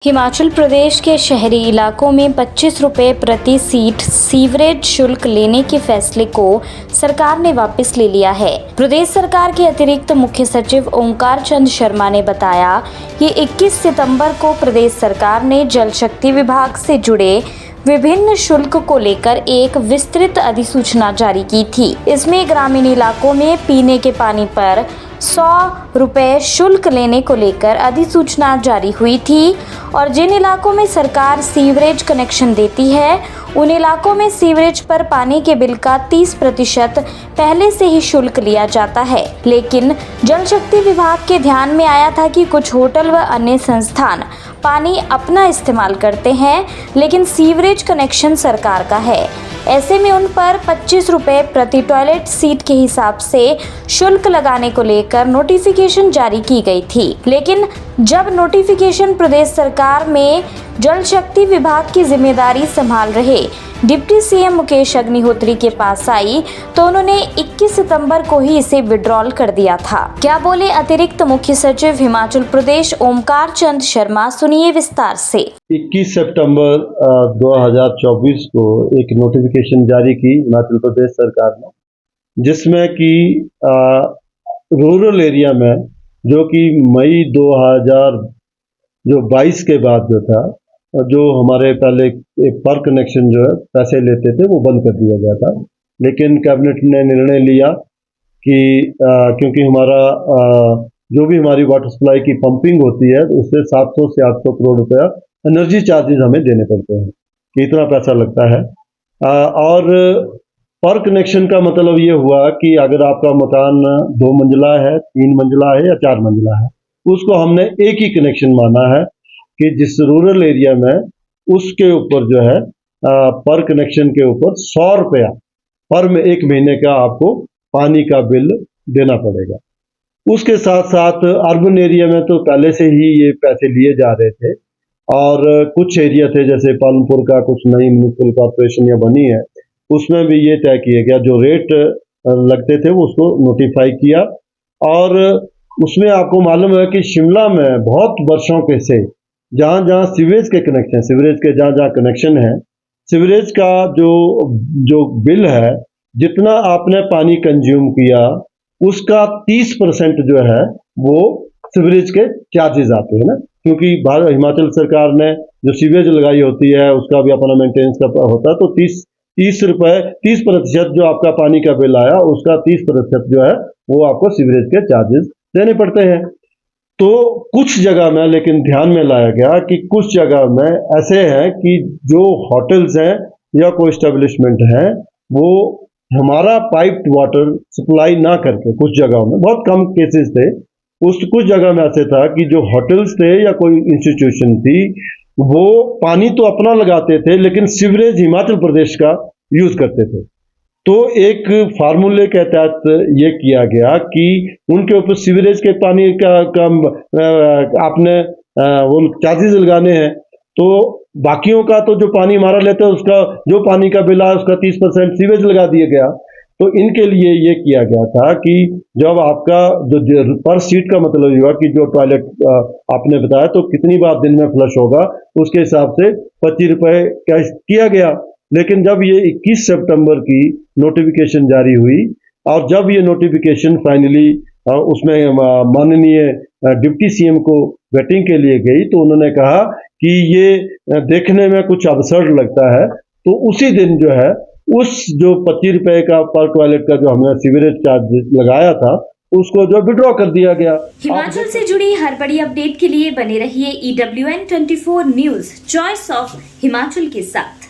हिमाचल प्रदेश के शहरी इलाकों में 25 रुपये प्रति सीट सीवरेज शुल्क लेने के फैसले को सरकार ने वापस ले लिया है। प्रदेश सरकार के अतिरिक्त मुख्य सचिव ओंकार चंद शर्मा ने बताया कि 21 सितंबर को प्रदेश सरकार ने जल शक्ति विभाग से जुड़े विभिन्न शुल्क को लेकर एक विस्तृत अधिसूचना जारी की थी। इसमें ग्रामीण इलाकों में पीने के पानी पर 100 रुपये शुल्क लेने को लेकर अधिसूचना जारी हुई थी और जिन इलाकों में सरकार सीवरेज कनेक्शन देती है उन इलाकों में सीवरेज पर पानी के बिल का 30% पहले से ही शुल्क लिया जाता है। लेकिन जल शक्ति विभाग के ध्यान में आया था कि कुछ होटल व अन्य संस्थान पानी अपना इस्तेमाल करते हैं लेकिन सीवरेज कनेक्शन सरकार का है। ऐसे में उन पर 25 रुपये प्रति टॉयलेट सीट के हिसाब से शुल्क लगाने को लेकर नोटिफिकेशन जारी की गई थी। लेकिन जब नोटिफिकेशन प्रदेश सरकार में जल शक्ति विभाग की जिम्मेदारी संभाल रहे डिप्टी सीएम मुकेश अग्निहोत्री के पास आई तो उन्होंने 21 सितंबर को ही इसे विड्रॉल कर दिया था। क्या बोले अतिरिक्त मुख्य सचिव हिमाचल प्रदेश ओंकार चंद शर्मा, सुनिए विस्तार से। 21 सितंबर 2024 को एक नोटिफिकेशन जारी की हिमाचल प्रदेश सरकार ने, जिसमें कि रूरल एरिया में जो कि मई 2022 के बाद जो था, जो हमारे पहले पर कनेक्शन जो है पैसे लेते थे वो बंद कर दिया गया था। लेकिन कैबिनेट ने निर्णय लिया कि क्योंकि हमारा जो भी हमारी वाटर सप्लाई की पंपिंग होती है उससे 700 से 800 करोड़ रुपया एनर्जी चार्जेस हमें देने पड़ते हैं कि इतना पैसा लगता है। और पर कनेक्शन का मतलब ये हुआ कि अगर आपका मकान 2 मंजिला है, 3 मंजिला है या 4 मंजिला है, उसको हमने एक ही कनेक्शन माना है कि जिस रूरल एरिया में उसके ऊपर जो है पर कनेक्शन के ऊपर 100 रुपया पर एक महीने का आपको पानी का बिल देना पड़ेगा। उसके साथ साथ अर्बन एरिया में तो पहले से ही ये पैसे लिए जा रहे थे और कुछ एरिया थे जैसे पालमपुर का कुछ नई म्यूनसिपल कॉर्पोरेशन या बनी है, उसमें भी ये तय किया गया जो रेट लगते थे वो उसको नोटिफाई किया। और उसमें आपको मालूम है कि शिमला में बहुत वर्षों के से जहाँ जहाँ सीवरेज के कनेक्शन, सीवरेज के जहाँ जहाँ कनेक्शन है, सीवरेज का जो बिल है, जितना आपने पानी कंज्यूम किया उसका 30% जो है वो सीवरेज के चार्जेस आते हैं ना, क्योंकि हिमाचल सरकार ने जो सीवरेज लगाई होती है उसका भी अपना मेंटेनेंस का होता है, तो 30% जो आपका पानी का बिल आया उसका 30% जो है वो आपको सीवरेज के चार्जेस देने पड़ते हैं। तो कुछ जगह में लेकिन ध्यान में लाया गया कि कुछ जगह में ऐसे हैं कि जो होटल्स हैं या कोई एस्टेब्लिशमेंट हैं वो हमारा पाइप्ड वाटर सप्लाई ना करके, कुछ जगहों में बहुत कम केसेस थे, कुछ जगह में ऐसे था कि जो होटल्स थे या कोई इंस्टीट्यूशन थी वो पानी तो अपना लगाते थे लेकिन सीवरेज हिमाचल प्रदेश का यूज करते थे। तो एक फार्मूले के तहत ये किया गया कि उनके ऊपर सीवरेज के पानी का आपने वो चार्जेस लगाने हैं, तो बाकियों का तो जो पानी हमारा लेते हैं उसका जो पानी का बिल है उसका 30% सीवरेज लगा दिया गया। तो इनके लिए ये किया गया था कि जब आपका जो पर सीट का मतलब ये हुआ कि जो टॉयलेट आपने बताया तो कितनी बार दिन में फ्लश होगा उसके हिसाब से 25 रुपये किया गया। लेकिन जब ये 21 सितंबर की नोटिफिकेशन जारी हुई और जब ये नोटिफिकेशन फाइनली उसमें माननीय डिप्टी सीएम को वेटिंग के लिए गई तो उन्होंने कहा कि ये देखने में कुछ अबसर्ड लगता है, तो उसी दिन जो है उस जो 25 रुपये का पर टॉयलेट का जो हमने सीवरेज चार्ज लगाया था उसको जो विड्रॉ कर दिया गया। हिमाचल से जुड़ी हर बड़ी अपडेट के लिए बने रहिए EWN24 news, choice of Himachal के साथ।